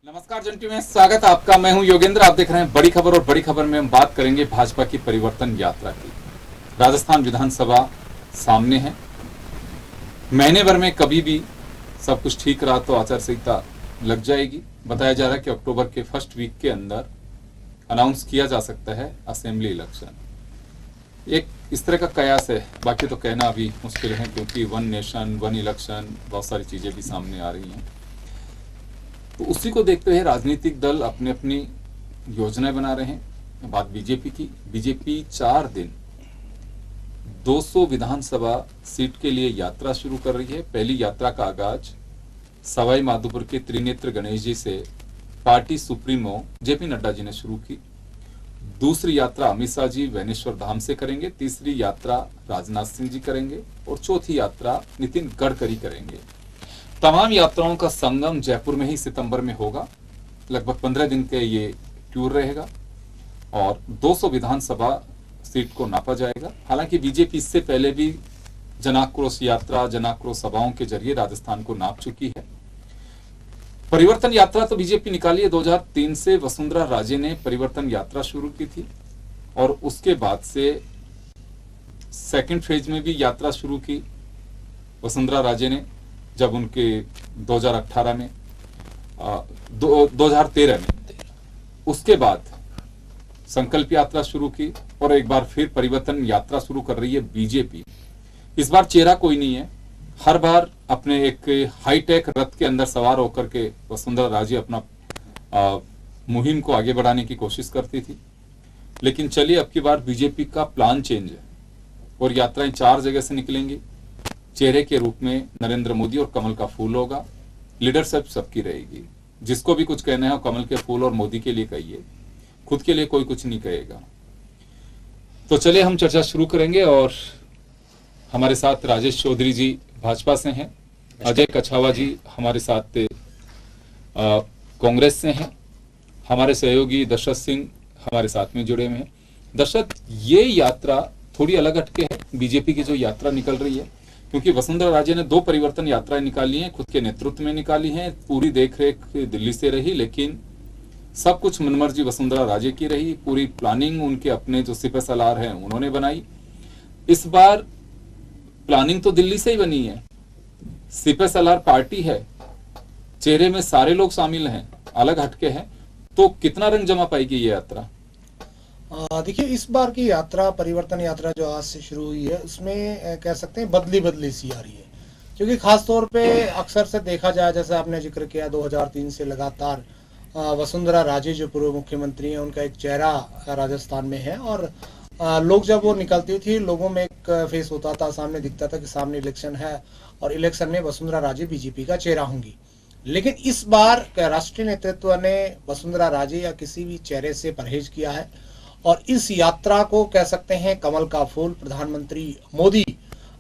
नमस्कार जंटी में स्वागत है आपका। मैं हूं योगेंद्र। आप देख रहे हैं बड़ी खबर और बड़ी खबर में हम बात करेंगे भाजपा की परिवर्तन यात्रा की। राजस्थान विधानसभा सामने है। महीने भर में कभी भी सब कुछ ठीक रहा तो आचार संहिता लग जाएगी। बताया जा रहा है कि अक्टूबर के फर्स्ट वीक के अंदर अनाउंस किया जा सकता है असेंबली इलेक्शन। एक इस तरह का कयास है, बाकी तो कहना अभी मुश्किल है क्योंकि वन नेशन वन इलेक्शन बहुत सारी चीजें भी सामने आ रही हैं। तो उसी को देखते हुए राजनीतिक दल अपनी अपनी योजनाएं बना रहे हैं। बात बीजेपी की। बीजेपी 4 दिन 200 विधानसभा सीट के लिए यात्रा शुरू कर रही है। पहली यात्रा का आगाज सवाई माधोपुर के त्रिनेत्र गणेश जी से party supremo JP Nadda ji ने शुरू की। दूसरी यात्रा अमित शाह जी वैनेश्वर धाम से करेंगे। तीसरी यात्रा राजनाथ सिंह जी करेंगे और चौथी यात्रा नितिन गडकरी करेंगे। तमाम यात्राओं का संगम जयपुर में ही सितंबर में होगा। लगभग 15 दिन के ये टूर रहेगा और 200 विधानसभा सीट को नापा जाएगा। हालांकि बीजेपी इससे पहले भी जनाक्रोश यात्रा जनाक्रोश सभाओं के जरिए राजस्थान को नाप चुकी है। परिवर्तन यात्रा तो बीजेपी निकाली है 2003 से। वसुंधरा राजे ने परिवर्तन यात्रा शुरू की थी और उसके बाद से सेकंड फेज में भी यात्रा शुरू की वसुंधरा राजे ने, जब उनके 2018 में 2013 में उसके बाद संकल्प यात्रा शुरू की और एक बार फिर परिवर्तन यात्रा शुरू कर रही है बीजेपी। इस बार चेहरा कोई नहीं है। हर बार अपने एक हाईटेक रथ के अंदर सवार होकर के वसुंधरा राजे अपना मुहिम को आगे बढ़ाने की कोशिश करती थी। लेकिन चलिए अब की बार बीजेपी का प्लान चेंज है और यात्राएं 4 जगह से निकलेंगी। चेहरे के रूप में नरेंद्र मोदी और कमल का फूल होगा। लीडरशिप सबकी रहेगी। जिसको भी कुछ कहना है कमल के फूल और मोदी के लिए कहिए, खुद के लिए कोई कुछ नहीं कहेगा। तो चलिए हम चर्चा शुरू करेंगे और हमारे साथ राजेश चौधरी जी भाजपा से हैं, अजय कछावा जी हमारे साथ कांग्रेस से हैं, हमारे सहयोगी दशरथ सिंह हमारे साथ में जुड़े हुए हैं। दशरथ, ये यात्रा थोड़ी अलग हटके है बीजेपी की जो यात्रा निकल रही है, क्योंकि वसुंधरा राजे ने 2 परिवर्तन यात्राएं निकाली हैं, खुद के नेतृत्व में निकाली हैं। पूरी देखरेख दिल्ली से रही, लेकिन सब कुछ मनमर्जी वसुंधरा राजे की रही। पूरी प्लानिंग उनके अपने जो सिपह सलार हैं उन्होंने बनाई। इस बार प्लानिंग तो दिल्ली से ही बनी है। सिपह सलार पार्टी है, चेहरे में सारे लोग शामिल हैं, अलग हटके हैं। तो कितना रंग जमा पाएगी ये यात्रा? देखिए, इस बार की यात्रा परिवर्तन यात्रा जो आज से शुरू हुई है उसमें कह सकते हैं बदली बदली सी आ रही है। क्योंकि खास तौर पे अक्सर से देखा जाए, जैसे आपने जिक्र किया 2003 से लगातार वसुंधरा राजे जो पूर्व मुख्यमंत्री हैं उनका एक चेहरा राजस्थान में है और लोग जब वो निकलती थी लोगों में एक फेस होता था, सामने दिखता था कि सामने इलेक्शन है और इलेक्शन में वसुंधरा राजे बीजेपी का चेहरा होंगी। लेकिन इस बार राष्ट्रीय नेतृत्व ने वसुंधरा राजे या किसी भी चेहरे से परहेज किया है और इस यात्रा को कह सकते हैं कमल का फूल। प्रधानमंत्री मोदी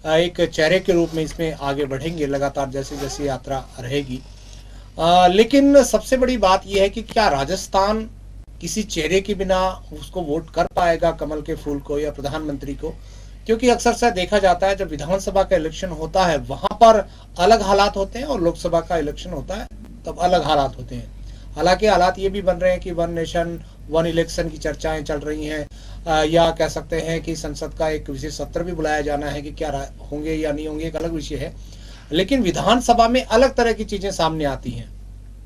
एक चेहरे के रूप में इसमें आगे बढ़ेंगे लगातार जैसे जैसे यात्रा रहेगी। लेकिन सबसे बड़ी बात यह है कि क्या राजस्थान किसी चेहरे के बिना उसको वोट कर पाएगा, कमल के फूल को या प्रधानमंत्री को? क्योंकि अक्सर से देखा जाता है जब विधानसभा का इलेक्शन होता है वहां पर अलग हालात होते हैं और लोकसभा का इलेक्शन होता है तब अलग हालात होते हैं। हालांकि हालात ये भी बन रहे हैं कि वन नेशन वन इलेक्शन की चर्चाएं चल रही हैं या कह सकते हैं कि संसद का एक विशेष सत्र भी बुलाया जाना है कि क्या होंगे या नहीं होंगे, एक अलग विषय है। लेकिन विधानसभा में अलग तरह की चीजें सामने आती हैं।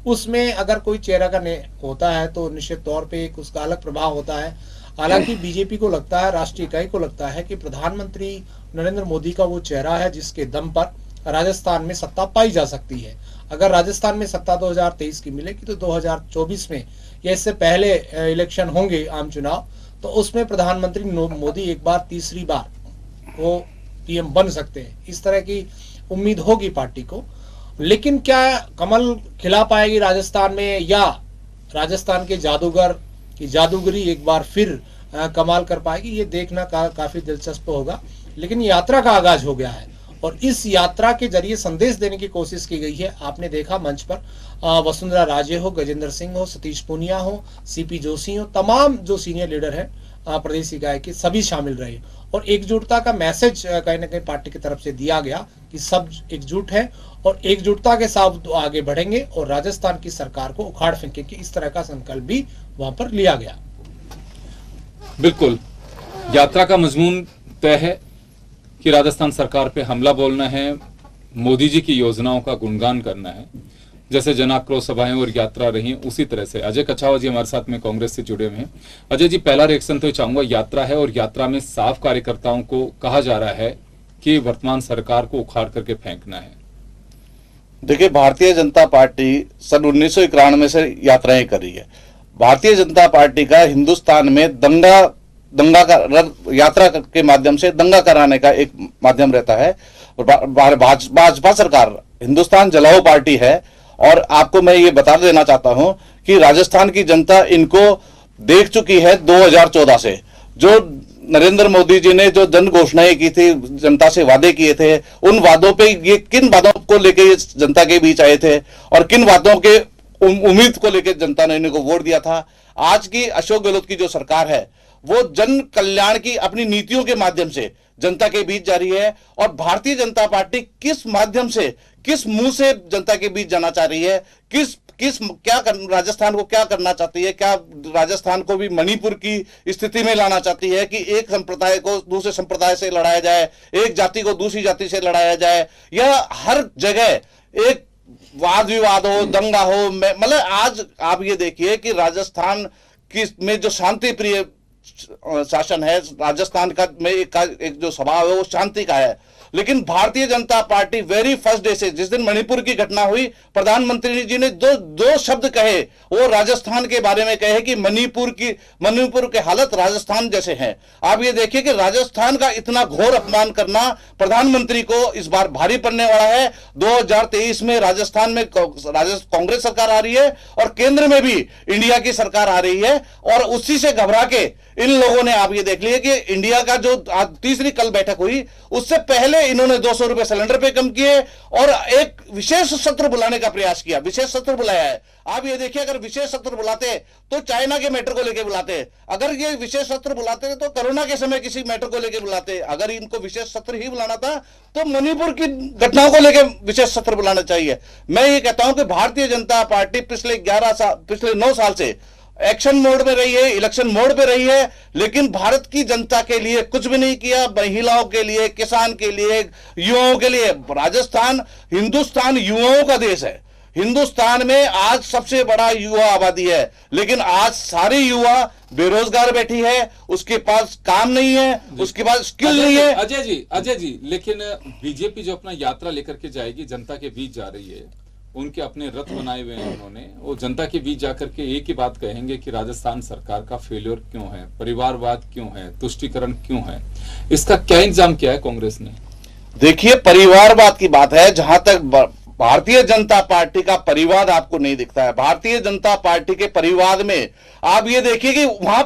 उसमें अगर कोई चेहरा का होता है तो निश्चित तौर पे एक उसका अलग प्रभाव होता है। हालांकि बीजेपी को लगता है, राष्ट्रीय इकाई को लगता है कि प्रधानमंत्री नरेंद्र मोदी का वो चेहरा है जिसके दम पर राजस्थान में सत्ता पाई जा सकती है। अगर राजस्थान में सत्ता 2023 की मिलेगी तो 2024 में या इससे पहले इलेक्शन होंगे आम चुनाव, तो उसमें प्रधानमंत्री मोदी एक बार तीसरी बार वो पीएम बन सकते हैं। इस तरह की उम्मीद होगी पार्टी को। लेकिन क्या कमल खिला पाएगी राजस्थान में या राजस्थान के जादूगर की जादूगरी एक बार फिर कमाल कर पाएगी, ये देखना काफी दिलचस्प होगा। लेकिन यात्रा का आगाज हो गया है और इस यात्रा के जरिए संदेश देने की कोशिश की गई है। आपने देखा मंच पर वसुंधरा राजे हो, गजेंद्र सिंह हो, सतीश पूनिया हो, सीपी जोशी हो, तमाम जो सीनियर लीडर हैं प्रदेश इकाई के, सभी शामिल रहे और एकजुटता का मैसेज कहीं ना कहीं पार्टी की तरफ से दिया गया कि सब एकजुट है और एकजुटता के साथ आगे बढ़ेंगे और राजस्थान की सरकार को उखाड़ फेंकेंगे, इस तरह का संकल्प भी वहां पर लिया गया। बिल्कुल, यात्रा का मजमून तय है कि राजस्थान सरकार पे हमला बोलना है, मोदी जी की योजनाओं का गुणगान करना है। जैसे जन आक्रोश सभाएं और यात्रा रही, उसी तरह से अजय कछावा जी हमारे साथ में कांग्रेस से जुड़े हुए हैं। अजय जी, पहला रिएक्शन तो चाहूंगा, यात्रा है और यात्रा में साफ कार्यकर्ताओं को कहा जा रहा है कि वर्तमान सरकार को उखाड़ करके फेंकना है। देखिए, भारतीय जनता पार्टी सन 1991 से यात्राएं कर रही है। भारतीय जनता पार्टी का हिंदुस्तान में यात्रा के माध्यम से दंगा कराने का एक माध्यम रहता है। भाजपा सरकार हिंदुस्तान जलाओ पार्टी है और आपको मैं ये बता देना चाहता हूं कि राजस्थान की जनता इनको देख चुकी है 2014 से। जो नरेंद्र मोदी जी ने जो जन घोषणाएं की थी, जनता से वादे किए थे, उन वादों पे ये किन वादों को लेकर ये जनता के बीच आए थे और किन वादों के उम्मीद को लेकर जनता ने इनको वोट दिया था। आज की अशोक गहलोत की जो सरकार है वो जन कल्याण की अपनी नीतियों के माध्यम से जनता के बीच जा रही है और भारतीय जनता पार्टी किस माध्यम से, किस मुंह से जनता के बीच जाना चाह रही है, राजस्थान को क्या करना चाहती है, क्या राजस्थान को भी मणिपुर की स्थिति में लाना चाहती है कि एक संप्रदाय को दूसरे संप्रदाय से लड़ाया जाए, एक जाति को दूसरी जाति से लड़ाया जाए, या हर जगह एक वाद विवाद हो, दंगा हो। मतलब आज आप ये देखिए कि राजस्थान में जो शांति प्रिय शासन है, राजस्थान का में एक जो स्वभाव है वो शांति का है। लेकिन Bharatiya Janata party very first day से, जिस दिन मणिपुर की घटना हुई, प्रधानमंत्री जी ने दो शब्द कहे, वो राजस्थान के बारे में कहे कि मणिपुर के हालत राजस्थान जैसे हैं। आप ये देखिए कि राजस्थान का इतना घोर अपमान करना प्रधानमंत्री को इस बार भारी पड़ने वाला है। 2023 में राजस्थान में कांग्रेस सरकार आ रही है और केंद्र में भी इंडिया की सरकार आ रही है और उसी से घबरा के इन लोगों ने, आप ये देख लिए कि इंडिया का जो तीसरी कल बैठक हुई उससे पहले इन्होंने 200 रुपए सिलेंडर पे कम किए और एक विशेष सत्र बुलाने का प्रयास किया। विशेष सत्र बुलाया है। आप ये देखिए, अगर विशेष सत्र बुलाते तो चाइना के मैटर को लेकर बुलाते, अगर ये विशेष सत्र बुलाते तो कोरोना के समय किसी मैटर को लेकर बुलाते। अगर इनको विशेष सत्र ही बुलाना था तो मणिपुर की घटनाओं को लेकर विशेष सत्र बुलाना चाहिए। मैं ये कहता हूं कि भारतीय जनता पार्टी पिछले 9 साल से एक्शन मोड में रही है, इलेक्शन मोड पे रही है, लेकिन भारत की जनता के लिए कुछ भी नहीं किया। महिलाओं के लिए, किसान के लिए, युवाओं के लिए। हिंदुस्तान युवाओं का देश है। हिंदुस्तान में आज सबसे बड़ा युवा आबादी है, लेकिन आज सारी युवा बेरोजगार बैठी है, उसके पास काम नहीं है, उसके पास स्किल नहीं है। अजय जी, लेकिन बीजेपी जो अपना यात्रा लेकर के जाएगी, जनता के बीच जा रही है, उनके अपने रथ बनाए हुए हैं उन्होंने, वो जनता के बीच जाकर के एक ही बात कहेंगे कि राजस्थान सरकार का फेलियर क्यों है, परिवारवाद क्यों है, तुष्टीकरण क्यों है। इसका क्या इंतजाम किया है कांग्रेस ने? देखिए, परिवारवाद की बात है, जहां तक भारतीय जनता पार्टी का परिवार आपको नहीं दिखता है। भारतीय जनता पार्टी के परिवार में आप ये देखिए कि वहां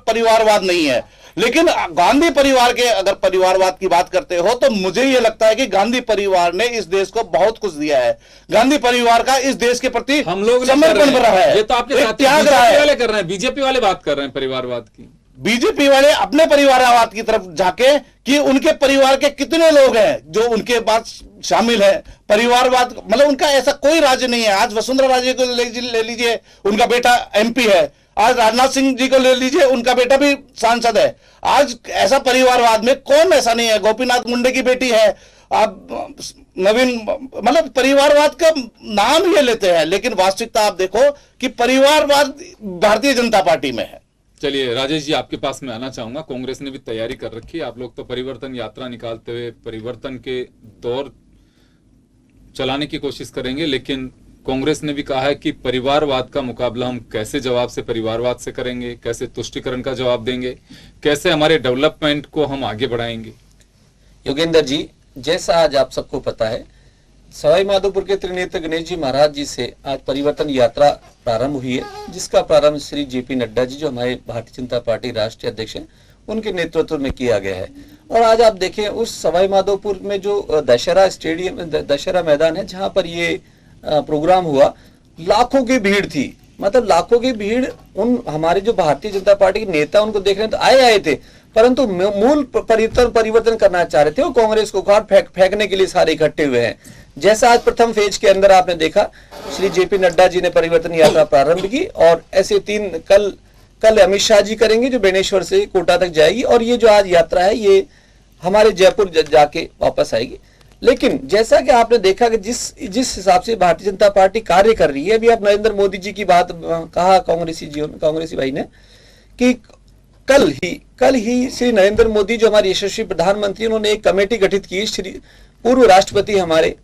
परिवारवाद नहीं है। लेकिन गांधी परिवार के अगर परिवारवाद की बात करते हो तो मुझे यह लगता है कि गांधी परिवार ने इस देश को बहुत कुछ दिया है। गांधी परिवार का इस देश के प्रति हम लोग समर्पण रहा है। ये तो आपके साथ त्याग रहा है। वाले कर रहे हैं, बीजेपी वाले बात कर रहे हैं परिवारवाद की। बीजेपी वाले अपने परिवारवाद की तरफ जाके कि उनके परिवार के कितने लोग हैं जो उनके पास शामिल है। परिवारवाद मतलब उनका ऐसा कोई राज्य नहीं है। आज वसुंधरा राजे को ले लीजिए, उनका बेटा एमपी है। आज राजनाथ सिंह जी को ले लीजिए, उनका बेटा भी सांसद है। आज ऐसा परिवारवाद में कौन ऐसा नहीं है। गोपीनाथ मुंडे की बेटी है। आप नवीन, मतलब परिवारवाद का नाम ये लेते हैं, लेकिन वास्तविकता आप देखो कि परिवारवाद भारतीय जनता पार्टी में है। चलिए राजेश जी, आपके पास मैं आना चाहूंगा। कांग्रेस ने भी तैयारी कर रखी है। आप लोग तो परिवर्तन यात्रा निकालते हुए परिवर्तन के दौर चलाने की कोशिश करेंगे, लेकिन कांग्रेस ने भी कहा है कि परिवारवाद का मुकाबला हम कैसे जवाब से परिवारवाद से करेंगे, कैसे तुष्टीकरण का जवाब देंगे, कैसे हमारे डेवलपमेंट को हम आगे बढ़ाएंगे। योगेंद्र जी, जैसा आज आप सबको पता है सवाई माधोपुर के त्रिनेत्र गणेश जी महाराज जी से आज परिवर्तन यात्रा प्रारंभ हुई है, जिसका प्रारंभ श्री जेपी नड्डा जी जो हमारे भारतीय जनता पार्टी राष्ट्रीय अध्यक्ष हैं उनके नेतृत्व में किया गया है। और आज आप देखें उस सवाई माधोपुर में जो दशहरा स्टेडियम दशहरा मैदान है जहां पर ये प्रोग्राम हुआ, लाखों की भीड़ थी, मतलब लाखों की भीड़ उन हमारे जो भारतीय जनता पार्टी के नेता उनको देखने तो आए थे, परंतु मूल परिवर्तन करना चाह रहे थे, वो कांग्रेस को उखाड़ फेंकने के लिए सारे इकट्ठे हुए हैं। जैसा आज प्रथम फेज के अंदर आपने देखा श्री जेपी नड्डा जी ने परिवर्तन यात्रा प्रारंभ की और ऐसे कल अमित शाह जी करेंगे जो बेनेश्वर से कोटा तक जाएगी और ये जो आज यात्रा है ये हमारे जयपुर जाके वापस आएगी। लेकिन जैसा कि आपने देखा कि जिस हिसाब से भारतीय जनता पार्टी कार्य कर रही है, अभी आप नरेंद्र मोदी जी की बात कहा कांग्रेसी भाई ने कि कल ही श्री नरेंद्र मोदी जो हमारे यशस्वी प्रधानमंत्री, उन्होंने एक कमेटी गठित की, श्री पूर्व राष्ट्रपति हमारे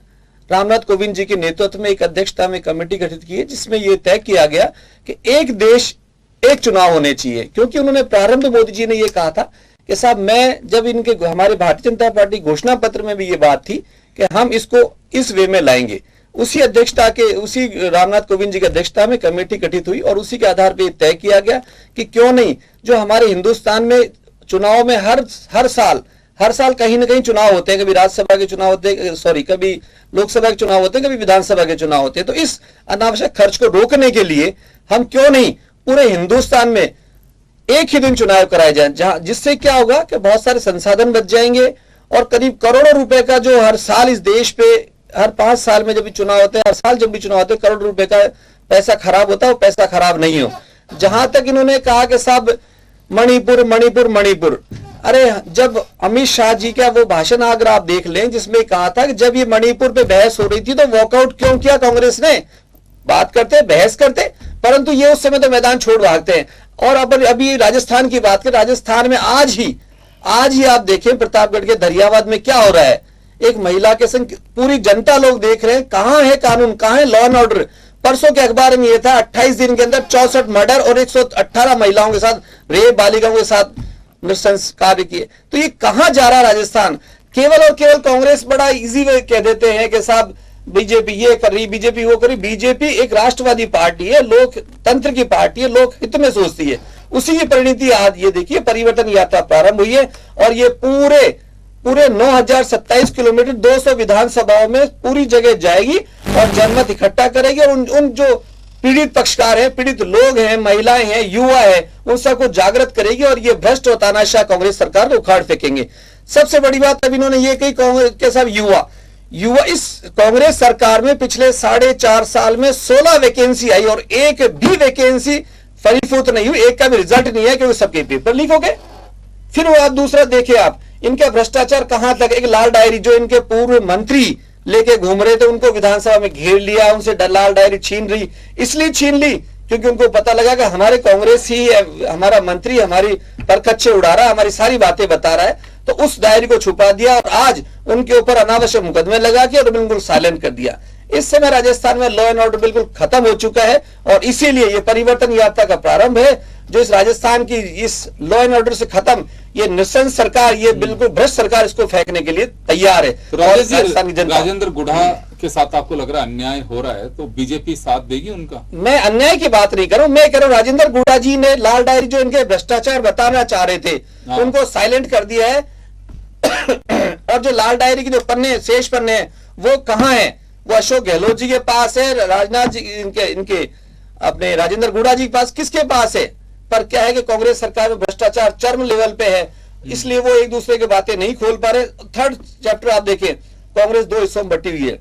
रामनाथ कोविंद जी के नेतृत्व में एक अध्यक्षता में कमेटी गठित की है, जिसमें यह तय किया गया कि एक देश एक चुनाव होने चाहिए। क्योंकि उन्होंने प्रारंभ में मोदी जी ने यह कहा था कि साहब मैं जब इनके हमारे भारतीय जनता पार्टी घोषणा पत्र में भी ये बात थी कि हम इसको इस वे में लाएंगे, उसी रामनाथ कोविंद जी की अध्यक्षता में कमेटी गठित हुई और उसी के आधार पर तय किया गया कि क्यों नहीं जो हमारे हिंदुस्तान में चुनाव में हर साल कहीं ना कहीं चुनाव होते हैं, कभी राज्यसभा के चुनाव होते हैं, कभी लोकसभा के चुनाव होते हैं, कभी विधानसभा के चुनाव होते हैं। तो इस अनावश्यक खर्च को रोकने के लिए हम क्यों नहीं पूरे हिंदुस्तान में एक ही दिन चुनाव कराए जाए, जिससे क्या होगा कि बहुत सारे संसाधन बच जाएंगे और करीब करोड़ों रुपए का जो हर साल इस देश पे हर 5 साल में जब भी चुनाव होते हैं, हर साल जब भी चुनाव होते हैं, करोड़ रुपए का पैसा खराब होता है, वो पैसा खराब नहीं हो। जहां तक इन्होंने कहा कि साहब मणिपुर, अरे जब अमित शाह जी का वो भाषण अगर आप देख लें जिसमें कहा था कि जब ये मणिपुर पे बहस हो रही थी तो वॉकआउट क्यों किया कांग्रेस ने, बात करते बहस करते, परंतु ये उस समय तो मैदान छोड़ भागते हैं। और अभी राजस्थान की बात करें, राजस्थान में आज ही आप देखें प्रतापगढ़ के दरियाबाद में क्या हो रहा है, एक महिला के संग पूरी जनता लोग देख रहे हैं, कहां है कानून, कहां है लॉ एंड ऑर्डर। परसों के अखबार में यह था 28 दिन के अंदर 64 मर्डर और 118 महिलाओं के साथ रेप, बालिकाओं के साथ नृशंस कार्य किए। तो ये कहां जा रहा राजस्थान? केवल और केवल कांग्रेस बड़ा इजी वे कह देते हैं कि साहब बीजेपी ये कर रही, बीजेपी वो कर रही। बीजेपी एक राष्ट्रवादी पार्टी है, लोकतंत्र की पार्टी है, लोक हित में सोचती है। उसी की परिणति आज ये देखिए परिवर्तन यात्रा प्रारंभ हुई है और ये पूरे 9027 किलोमीटर 200 विधानसभाओं में पूरी जगह जाएगी और जनमत इकट्ठा करेगी और उन जो पीड़ित पक्षकार हैं, पीड़ित लोग हैं, महिलाएं हैं, युवा है, उन सबको जागृत करेगी और ये भ्रष्ट और तानाशाह कांग्रेस सरकार को उखाड़ फेंकेंगे। सबसे बड़ी बात अब इन्होंने ये कही कांग्रेस के साथ युवा इस कांग्रेस सरकार में पिछले 4.5 साल में 16 वैकेंसी आई और एक भी वैकेंसी फलीफूत नहीं हुई, एक का भी रिजल्ट नहीं है क्योंकि सबके पेपर लीक हो गए। फिर वो आप दूसरा देखे आप इनका भ्रष्टाचार कहां तक, एक लाल डायरी जो इनके पूर्व मंत्री लेके घूम रहे थे उनको विधानसभा में घेर लिया, उनसे लाल डायरी इसलिए छीन ली क्योंकि उनको पता लगा कि हमारे कांग्रेस ही हमारा मंत्री हमारी परखच्चे उड़ा रहा है, हमारी सारी बातें बता रहा है, तो उस डायरी को छुपा दिया और आज उनके ऊपर अनावश्यक मुकदमे लगा के और बिल्कुल साइलेंट कर दिया। इस समय राजस्थान में लॉ एंड ऑर्डर बिल्कुल खत्म हो चुका है और इसीलिए ये परिवर्तन यात्रा का प्रारंभ है जो इस राजस्थान की इस लॉ एंड ऑर्डर से खत्म ये नृशंस सरकार, ये बिल्कुल भ्रष्ट सरकार इसको फेंकने के लिए तैयार है। तो राजेंद्र गुढ़ा के साथ आपको लग रहा है अन्याय हो रहा है तो बीजेपी साथ देगी उनका? मैं अन्याय की बात नहीं कर रहा हूं, मैं कह रहा हूं राजेंद्र गुढ़ा जी ने लाल डायरी जो इनके भ्रष्टाचार बताना चाह रहे थे उनको साइलेंट कर दिया है और जो लाल डायरी के जो शेष पन्ने हैं वो कहां है? वो अशोक गहलोत जी के पास है, राजनाथ जी इनके अपने राजेंद्र गुढ़ा जी के पास, किसके पास है? पर क्या है कि कांग्रेस सरकार में भ्रष्टाचार चरम लेवल पे है, इसलिए वो एक दूसरे की बातें नहीं खोल पा रहे। थर्ड चैप्टर आप देखें, कांग्रेस 2 हिस्सों में बटी हुई है,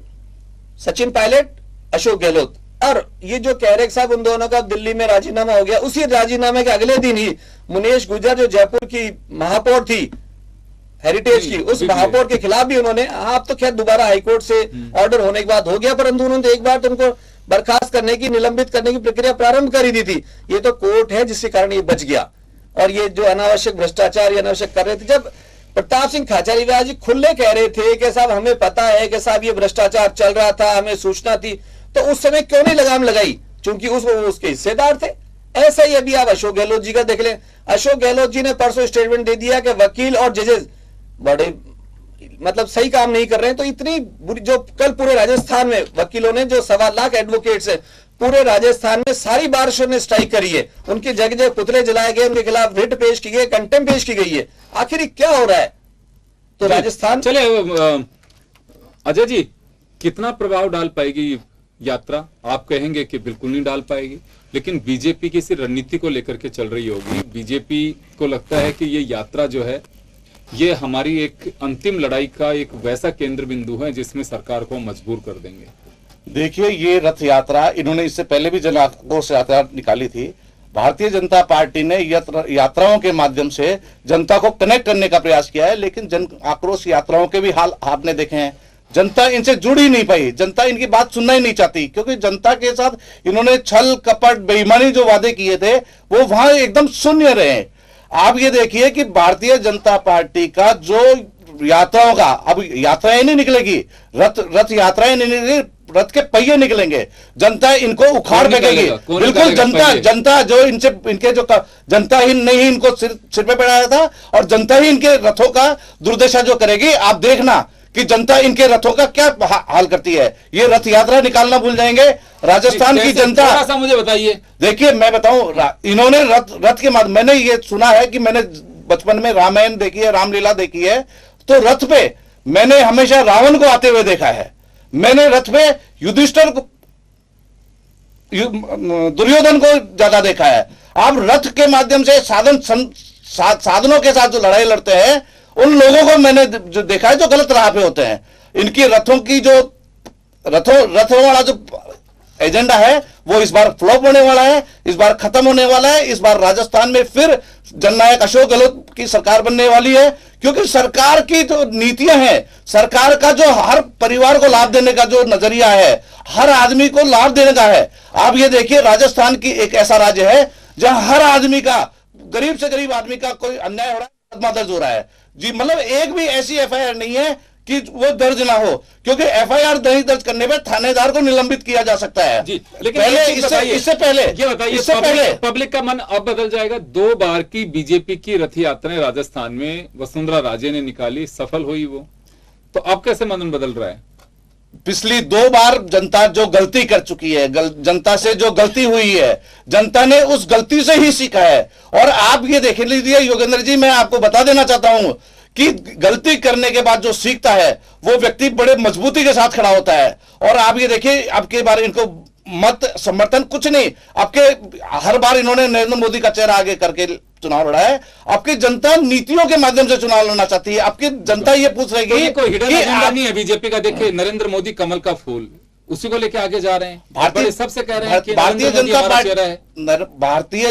सचिन पायलट, अशोक गहलोत। और ये जो कह रहे साहब उन दोनों का दिल्ली में राजीनामा हो गया, उसी राजीनामे के अगले दिन ही मुनेश गुर्जर जो जयपुर की महापौर थी हेरिटेज की, उस महापौर के खिलाफ भी उन्होंने, आप तो खैर दोबारा हाईकोर्ट से ऑर्डर होने के बाद हो गया, परंतु उन्होंने एक बार तो उनको बर्खास्त करने की, निलंबित करने की प्रक्रिया प्रारंभ कर ही दी थी। ये तो कोर्ट है जिसके कारण ये बच गया। और ये जो अनावश्यक भ्रष्टाचार ये अनावश्यक कर रहे थे, जब प्रताप सिंह खाचरियावास जी खुले कह रहे थे कि साहब हमें पता है कि साहब ये भ्रष्टाचार चल रहा था, हमें सूचना थी, तो उस समय क्यों नहीं लगाम लगाई? क्योंकि उसके हिस्सेदार थे। ऐसा ही अभी आप अशोक गहलोत जी का देख लें, अशोक गहलोत जी ने परसों स्टेटमेंट दे दिया कि वकील और जजेस बड़े मतलब सही काम नहीं कर रहे हैं, तो इतनी बुरी जो कल पूरे राजस्थान में वकीलों ने जो 1.25 लाख एडवोकेट्स है पूरे राजस्थान में सारी बारिशों ने स्ट्राइक करी है, उनकी जगह जगह पुतले जलाए गए, उनके खिलाफ रिट पेश की गई, कंटेम्प्ट पेश की गई है। आखिर क्या हो रहा है? तो राजस्थान चले अजय जी, कितना प्रभाव डाल पाएगी यात्रा? आप कहेंगे कि बिल्कुल नहीं डाल पाएगी, लेकिन बीजेपी की इसी रणनीति को लेकर के चल रही होगी। बीजेपी को लगता है कि ये यात्रा जो है ये हमारी एक अंतिम लड़ाई का एक वैसा केंद्र बिंदु है जिसमें सरकार को मजबूर कर देंगे। देखिए, ये रथ यात्रा इन्होंने इससे पहले भी जन आक्रोश यात्रा निकाली थी। भारतीय जनता पार्टी ने यात्राओं के माध्यम से जनता को कनेक्ट करने का प्रयास किया है, लेकिन जन आक्रोश यात्राओं के भी हाल आपने देखे हैं। जनता इनसे जुड़ ही नहीं पाई, जनता इनकी बात सुनना ही नहीं चाहती, क्योंकि जनता के साथ इन्होंने छल कपट बेईमानी जो वादे किए थे वो वहां एकदम शून्य रहे। आप ये देखिए कि भारतीय जनता पार्टी का जो यात्राओं का, अब यात्राएं नहीं निकलेगी, रथ यात्राएं नहीं निकलेगी, रथ के पहिए निकलेंगे। जनता इनको उखाड़ फेंकेगी। बिल्कुल, जनता जो इनके जो जनता ही नहीं इनको सिर पे बैठाया था, और जनता ही इनके रथों का दुर्दशा जो करेगी। आप देखना कि जनता इनके रथों का क्या हाल करती है। ये रथ यात्रा निकालना भूल जाएंगे राजस्थान की जनता। थोड़ा सा मुझे बताइए। देखिए, मैं बताऊं, इन्होंने रथ के माध्यम, मैंने ये सुना है कि मैंने बचपन में रामायण देखी है, रामलीला देखी है, तो रथ पे मैंने हमेशा रावण को आते हुए देखा है, मैंने रथ पे युधिष्ठिर को, दुर्योधन को ज्यादा देखा है। आप रथ के माध्यम से साधनों के साथ जो लड़ाई लड़ते हैं, उन लोगों को मैंने जो देखा है जो गलत राह पे होते हैं। इनकी रथों की जो रथों वाला जो एजेंडा है वो इस बार फ्लॉप होने वाला है, इस बार खत्म होने वाला है। इस बार राजस्थान में फिर जननायक अशोक गहलोत की सरकार बनने वाली है, क्योंकि सरकार की जो नीतियां हैं, सरकार का जो हर परिवार को लाभ देने का जो नजरिया है, हर आदमी को लाभ देने का है। आप ये देखिए, राजस्थान की एक ऐसा राज्य है जहां हर आदमी का, गरीब से गरीब आदमी का कोई अन्याय हो रहा है, मुकदमा दर्ज हो रहा है जी। मतलब एक भी ऐसी एफआईआर नहीं है कि वो दर्ज ना हो, क्योंकि एफआईआर नहीं दर्ज करने पर थानेदार को निलंबित किया जा सकता है जी। लेकिन पहले इससे पहले पब्लिक का मन अब बदल जाएगा। 2 बार की बीजेपी की रथ यात्राएं राजस्थान में वसुंधरा राजे ने निकाली, सफल हुई वो, तो अब कैसे मन बदल रहा है? पिछली 2 बार जनता जो गलती कर चुकी है, जनता से जो गलती हुई है, जनता ने उस गलती से ही सीखा है। और आप ये देख लीजिए योगेंद्र जी, मैं आपको बता देना चाहता हूं कि गलती करने के बाद जो सीखता है वो व्यक्ति बड़े मजबूती के साथ खड़ा होता है। और आप ये देखिए, अब के बार इनको मत समर्थन कुछ नहीं, आपके हर बार इन्होंने नरेंद्र मोदी का चेहरा आगे करके चुनाव लड़ा है। आपकी जनता नीतियों के माध्यम से चुनाव लड़ना चाहती है। आपकी जनता ये पूछ रही है, कोई हिडन एजेंडा नहीं है बीजेपी का। देखिए, नरेंद्र मोदी कमल का फूल, उसी को लेके आगे जा रहे हैं। बड़े सबसे कह रहे हैं कि भारतीय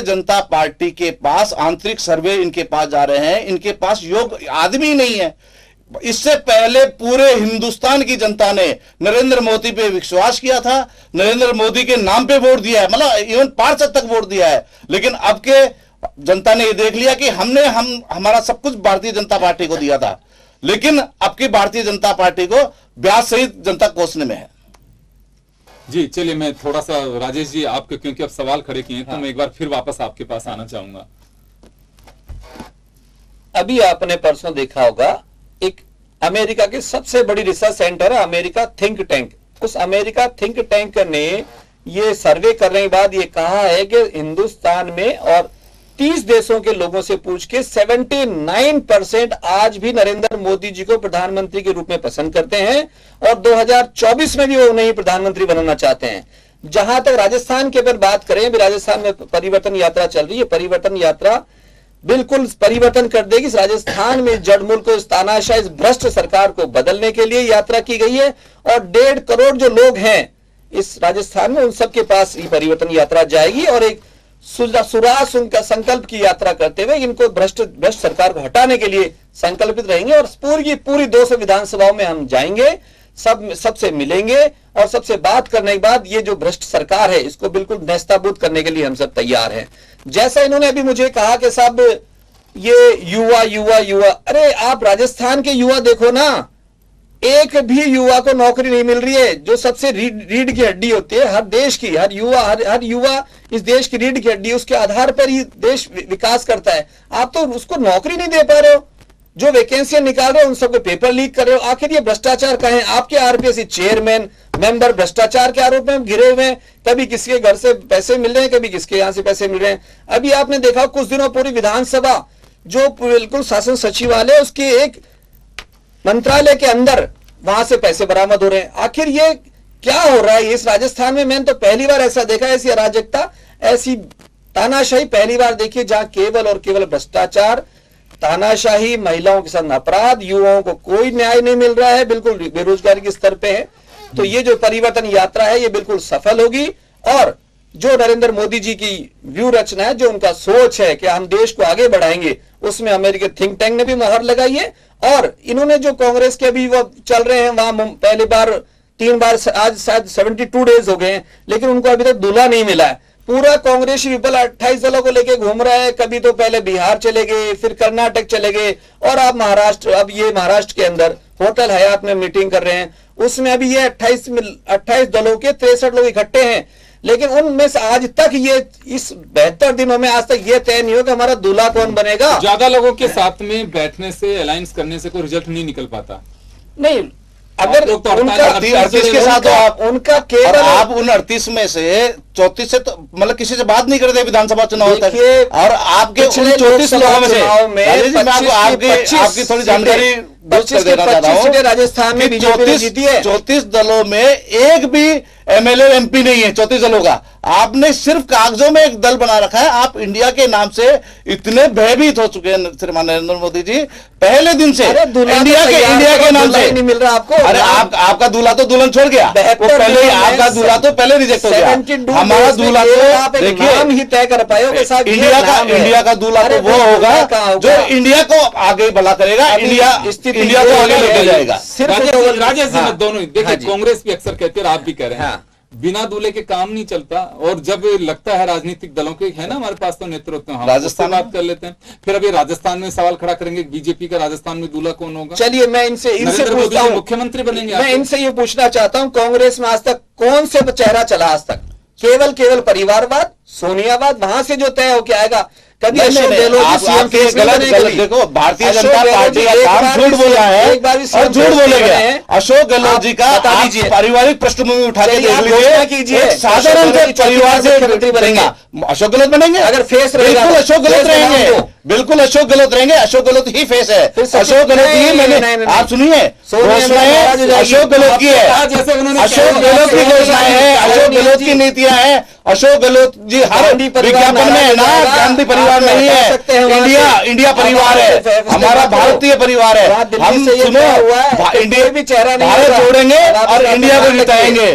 जनता पार्टी के पास आंतरिक सर्वे इनके पास जा रहे हैं, इनके पास योग्य आदमी नहीं है। इससे पहले पूरे हिंदुस्तान की जनता ने नरेंद्र मोदी पे विश्वास किया था, नरेंद्र मोदी के नाम पे वोट दिया है, मतलब इवन पार्षद तक वोट दिया है। लेकिन अब के जनता ने ये देख लिया कि हमारा सब कुछ भारतीय जनता पार्टी को दिया था, लेकिन अब की भारतीय जनता पार्टी को ब्याज सहित जनता कोसने में है। जी चलिए, मैं थोड़ा सा राजेश जी आपके, क्योंकि अब सवाल खड़े किए हैं, तो मैं एक बार फिर वापस आपके पास आना चाहूंगा। अभी आपने परसों देखा होगा, एक अमेरिका की सबसे बड़ी रिसर्च सेंटर है अमेरिका थिंक टैंक। उस अमेरिका थिंक टैंक ने ये सर्वे करने के बाद ये कहा है कि हिंदुस्तान में और 30 देशों के लोगों से पूछ के 79% आज भी नरेंद्र मोदी जी को प्रधानमंत्री के रूप में पसंद करते हैं, और 2024 में भी वो उन्हें प्रधानमंत्री बनाना चाहते हैं। जहां तक राजस्थान के अगर बात करें, भी राजस्थान में परिवर्तन यात्रा चल रही है। परिवर्तन यात्रा बिल्कुल परिवर्तन कर देगी। राजस्थान में जड़मूल को, इस तानाशाह, इस भ्रष्ट सरकार को बदलने के लिए यात्रा की गई है, और 1.5 करोड़ जो लोग हैं इस राजस्थान में, उन सबके पास ये परिवर्तन यात्रा जाएगी, और एक सुरास उनका संकल्प की यात्रा करते हुए इनको भ्रष्ट सरकार को हटाने के लिए संकल्पित रहेंगे। और पूरी 200 विधानसभाओं में हम जाएंगे, सबसे मिलेंगे, और सबसे बात करने के बाद ये जो भ्रष्ट सरकार है इसको बिल्कुल नेस्ताबूद करने के लिए हम सब तैयार हैं। जैसा इन्होंने अभी मुझे कहा कि साहब ये युवा, अरे आप राजस्थान के युवा देखो ना, एक भी युवा को नौकरी नहीं मिल रही है, जो सबसे रीढ़ की हड्डी होती है हर देश की। हर युवा इस देश की रीढ़ की हड्डी, उसके आधार पर ही देश विकास करता है। आप तो उसको नौकरी नहीं दे पा रहे हो। जो वैकेंसियां निकाल रहे हो उन सबको पेपर लीक कर रहे हो। आखिर ये भ्रष्टाचार का है? आपके आरपीएससी चेयरमैन मेंबर भ्रष्टाचार के आरोप में घिरे हुए हैं, कभी किसके घर से पैसे मिल रहे हैं, कभी किसके यहां से पैसे मिल रहे हैं। अभी आपने देखा कुछ दिनों पूरी विधानसभा जो बिल्कुल शासन सचिवालय उसके एक मंत्रालय के अंदर वहां से पैसे बरामद हो रहे हैं। आखिर ये क्या हो रहा है इस राजस्थान में? मैंने तो पहली बार ऐसा देखा, ऐसी अराजकता, ऐसी तानाशाही पहली बार देखी, जहां केवल और केवल भ्रष्टाचार, तानाशाही, महिलाओं के साथ अपराध, युवाओं को कोई न्याय नहीं मिल रहा है, बिल्कुल बेरोजगारी के स्तर पे है। तो ये जो परिवर्तन यात्रा है ये बिल्कुल सफल होगी। और जो नरेंद्र मोदी जी की व्यू रचना है, जो उनका सोच है कि हम देश को आगे बढ़ाएंगे, उसमें अमेरिकी थिंक टैंक ने भी मोहर लगाई है। और इन्होंने जो कांग्रेस के अभी वो चल रहे हैं, वहां पहली बार 3 बार, आज शायद 72 डेज हो गए हैं, लेकिन उनको अभी तक दूल्हा नहीं मिला है। पूरा कांग्रेसी विपल 28 दलों को लेके घूम रहा है। कभी तो पहले बिहार चले गए, फिर कर्नाटक चले गए, और अब महाराष्ट्र, अब ये महाराष्ट्र के अंदर होटल हयात में मीटिंग कर रहे हैं। उसमें अभी ये 28 दलों के 63 लोग इकट्ठे हैं, लेकिन उनमें से आज तक ये इस 72 दिनों में आज तक ये तय नहीं हो कि हमारा दूल्हा कौन बनेगा। ज्यादा लोगों के साथ में बैठने से, अलायंस करने से कोई रिजल्ट नहीं निकल पाता। नहीं, अगर लोग तो उनका 38 के साथ आप उनका केवल आप उन 38 में से 34 से तो मतलब किसी से बात नहीं करते विधानसभा चुनाव तक, और आपके उन 34 लोगों में से राजेश जी, मैं आपकी थोड़ी जानकारी कर देना चाहता हूं। राजस्थान में बीजेपी जीती है। 34 दलों में एक भी एमएलए एमपी नहीं है 34 दलों का। आपने सिर्फ कागजों में एक दल बना रखा है। आप इंडिया के नाम से इतने भयभीत हो चुके हैं श्रीमान नरेंद्र मोदी जी, पहले दिन से इंडिया के नाम से नहीं मिल रहा आपको। अरे आपका दूल्हा तो दुल्हन छोड़ गया, वो पहले ही आपका दूल्हा तो पहले रिजेक्ट हो गया। हमारा दूल्हा तो देखिए हम ही तय कर पाए हो साहब, इंडिया का दूल्हा तो वो होगा जो इंडिया को आगे बढ़ा करेगा, इंडिया को आगे लेके जाएगा। राजेश जी, दोनों देखिए, कांग्रेस भी अक्सर कहती है और आप भी कह रहे हैं, बिना दूल्हे के काम नहीं चलता। और जब लगता है राजनीतिक दलों के है ना, हमारे पास तो नेतृत्व, हम राजस्थान बात कर लेते हैं। फिर अभी राजस्थान में सवाल खड़ा करेंगे, बीजेपी का राजस्थान में दूल्हा कौन होगा? चलिए मैं इनसे पूछता हूं, मुख्यमंत्री बनेंगे? मैं इनसे ये पूछना चाहता हूं, कांग्रेस में आज तक कौन से चेहरा चला? आज तक केवल परिवारवाद, सोनियावाद, वहां से जो तय होके आएगा। कभी अशोक गहलोत सीएम गलत देखो, भारतीय जनता पार्टी का काम झूठ बोला है और झूठ बोलेगा। अशोक गहलोत जी का पारिवारिक पृष्ठभूमि उठा के देख लीजिए, साधारण परिवार से मुख्यमंत्री बनेगा, अशोक गहलोत बनेंगे? अगर फेस बिल्कुल अशोक गहलोत रहेंगे, बिल्कुल अशोक गहलोत रहेंगे। अशोक गहलोत ही फेस है, अशोक गहलोत ही। मैंने आप सुनिए, घोषणाएं अशोक गहलोत की है, अशोक गहलोत की घोषणाएं हैं, अशोक गहलोत की नीतियां हैं। अशोक गहलोत जी हर विज्ञापन में है ना, गांधी परिवार नहीं है, इंडिया परिवार है, हमारा भारतीय परिवार है। हम सुनो, इंडिया भी चेहरा नहीं, भारत जोड़ेंगे और इंडिया को जिताएंगे।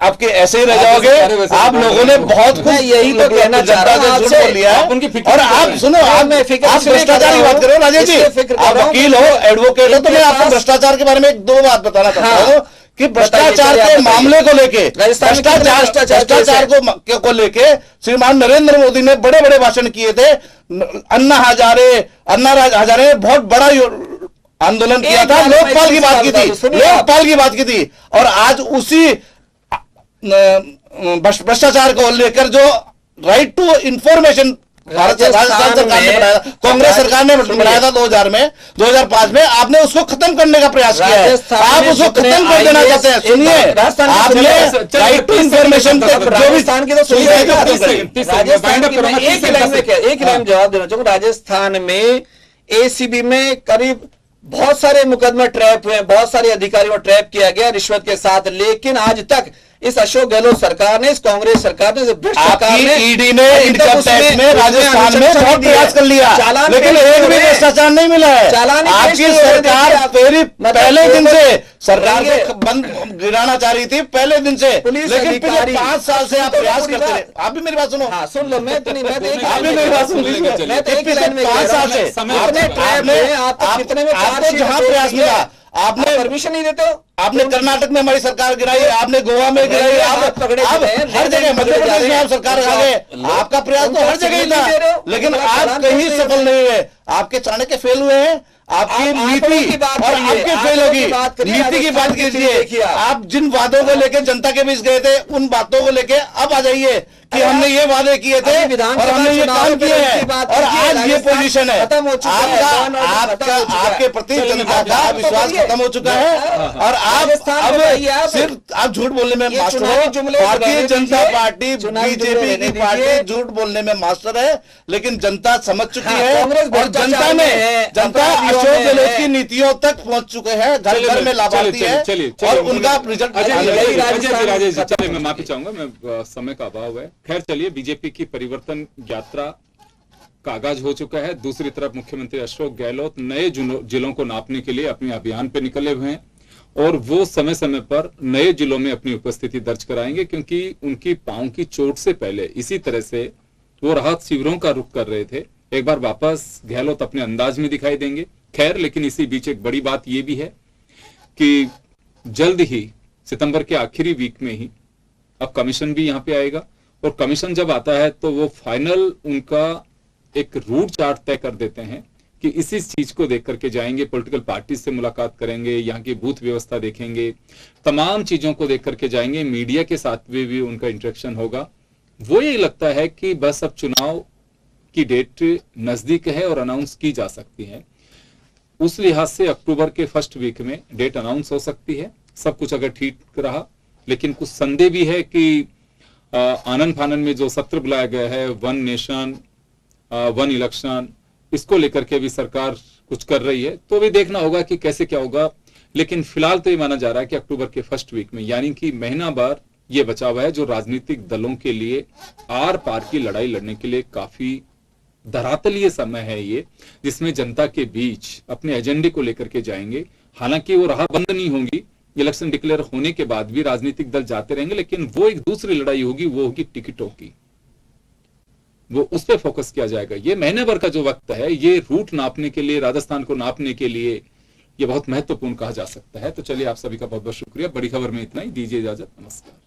आपके ऐसे ही रह जाओगे। आप लोगों ने बहुत कुछ यही तो कहना चाह रहा हूं आपसे लिया है। और आप सुनो, आप भ्रष्टाचार की बात करो राजेश जी, आप वकील हो, एडवोकेट हो, तो मैं आपको भ्रष्टाचार के बारे में 2 बात बताना चाहता हूँ कि भ्रष्टाचार के मामले को लेके, भ्रष्टाचार को लेके श्रीमान नरेंद्र मोदी ने बड़े बड़े भाषण किए थे। अन्ना हजारे ने बहुत बड़ा आंदोलन किया था, लोकपाल की बात की थी। और आज उसी भ्रष्टाचार को लेकर जो राइट टू इंफॉर्मेशन राजस्थान सरकार ने बनाया, कांग्रेस सरकार ने बनाया था 2005 में, आपने उसको खत्म करने का प्रयास किया है। आप उसको खत्म कर देना चाहते हैं। सुनिए, आपने राइट टू इंफॉर्मेशन जो भी एक लाइन जवाब देना चाहूंगा। राजस्थान में एसीबी में करीब बहुत सारे मुकदमे ट्रैप हुए, बहुत सारे अधिकारियों को ट्रैप किया गया रिश्वत के साथ, लेकिन आज तक इस अशोक गहलोत सरकार ने, इस कांग्रेस सरकार ने, ईडी ने इनकम टैक्स में राजस्थान में बहुत प्रयास कर लिया, लेकिन एक भी भ्रष्टाचार नहीं मिला है। आपकी सरकार पहले दिन से सरकार को बंद गिराना चाह रही थी, पहले दिन से, लेकिन पिछले 5 साल से आप प्रयास करते रहे। आप भी मेरी बात सुनो, सुन लो, मैं तो नहीं, मैं आप भी मेरी बात सुन लीजिए। 5 साल से आपने जहां प्रयास मिला, आपने परमिशन नहीं देते हो। आपने कर्नाटक में हमारी सरकार गिराई, आपने गोवा में गिराई, आप हर जगह, मध्य प्रदेश में आप सरकार आ गए, आपका प्रयास तो हर जगह ही था, लेकिन आप कहीं सफल नहीं हुए। आपके चाणक्य फेल हुए हैं, आपकी आप नीति आंकड़ों की बात और करिए, आपके फेल आंकड़ों होगी। की बात करिए, नीति की बात राजस्थान की कीजिए। देखिए आप जिन वादों को लेके जनता के बीच गए थे, उन बातों को लेके अब आ जाइए कि हमने ये वादे किए थे अभी विधानसभा और हमने ये चुनाव काम में किए इसकी हैं, बात और कीजिए, आज ये राजस्थान पोजीशन है खत्म हो चुका है, लॉ एंड ऑर्डर खत्म हो चुका है। आपके प्रति चलिए, जनता का आप तो विश्वास करिए। खत्म हो चुका है। और आप राजस्थान बताइए आप। अब सिर्फ आप झूठ बोलने में ये मास्टर चुनावी हो। जुमले भारतीय रहने जनता दीजिए। पार्टी चुनावी जुमले बीजेपी रहने की पार्टी दीजिए। झूठ बोलने में मास्टर है, लेकिन जनता समझ चुकी हाँ, है कांग्रेस और भ्रष्टाचार जनता में है, जनता अपराधियों अशोक में गहलोत है। की नीतियों तक पहुंच चुके हैं, घर चलिए, घर में लाभार्थी चलिए, है चलिए, और चलिए, उनका रिजल्ट अजय अजय जी, जी, राजेश राजेश जी, जी, चलिए मैं माफी चाहूंगा, मैं समय का अभाव है। खैर चलिए, बीजेपी की परिवर्तन यात्रा का आगाज हो चुका है। दूसरी तरफ मुख्यमंत्री अशोक गहलोत नए जिलों को नापने के लिए अपने अभियान पे निकले हुए हैं और वो समय समय पर नए जिलों में अपनी उपस्थिति दर्ज कराएंगे, क्योंकि उनकी पांव की चोट से पहले इसी तरह से वो राहत शिविरों का रुख कर रहे थे। एक बार वापस गहलोत अपने अंदाज में दिखाई देंगे। खैर, लेकिन इसी बीच एक बड़ी बात यह भी है कि जल्द ही सितंबर के आखिरी वीक में ही अब कमीशन भी यहां पे आएगा और कमीशन जब आता है तो वो फाइनल उनका एक रूट चार्ट तय कर देते हैं कि इसी चीज को देख करके जाएंगे, पॉलिटिकल पार्टी से मुलाकात करेंगे, यहाँ की बूथ व्यवस्था देखेंगे, तमाम चीजों को देख करके जाएंगे, मीडिया के साथ भी उनका इंटरेक्शन होगा। वो ये लगता है कि बस अब चुनाव की डेट नजदीक है और अनाउंस की जा सकती है। उस लिहाज से अक्टूबर के फर्स्ट वीक में डेट अनाउंस हो सकती है, सब कुछ अगर ठीक रहा। लेकिन कुछ संदेह भी है कि आनन फानन में जो सत्र बुलाया गया है, वन नेशन वन इलेक्शन, इसको लेकर के भी सरकार कुछ कर रही है, तो भी देखना होगा कि कैसे क्या होगा। लेकिन फिलहाल तो ये माना जा रहा है कि अक्टूबर के फर्स्ट वीक में, यानी कि महीना भर ये बचा हुआ है, जो राजनीतिक दलों के लिए आर पार की लड़ाई लड़ने के लिए काफी धरातलीय समय है ये, जिसमें जनता के बीच अपने एजेंडे को लेकर के जाएंगे। हालांकि वो राह बंद नहीं होंगी, इलेक्शन डिक्लेयर होने के बाद भी राजनीतिक दल जाते रहेंगे, लेकिन वो एक दूसरी लड़ाई होगी, वो होगी टिकटों की, वो उस पर फोकस किया जाएगा। ये महीने भर का जो वक्त है, ये रूट नापने के लिए, राजस्थान को नापने के लिए ये बहुत महत्वपूर्ण कहा जा सकता है। तो चलिए, आप सभी का बहुत बहुत शुक्रिया। बड़ी खबर में इतना ही, दीजिए इजाजत, नमस्कार।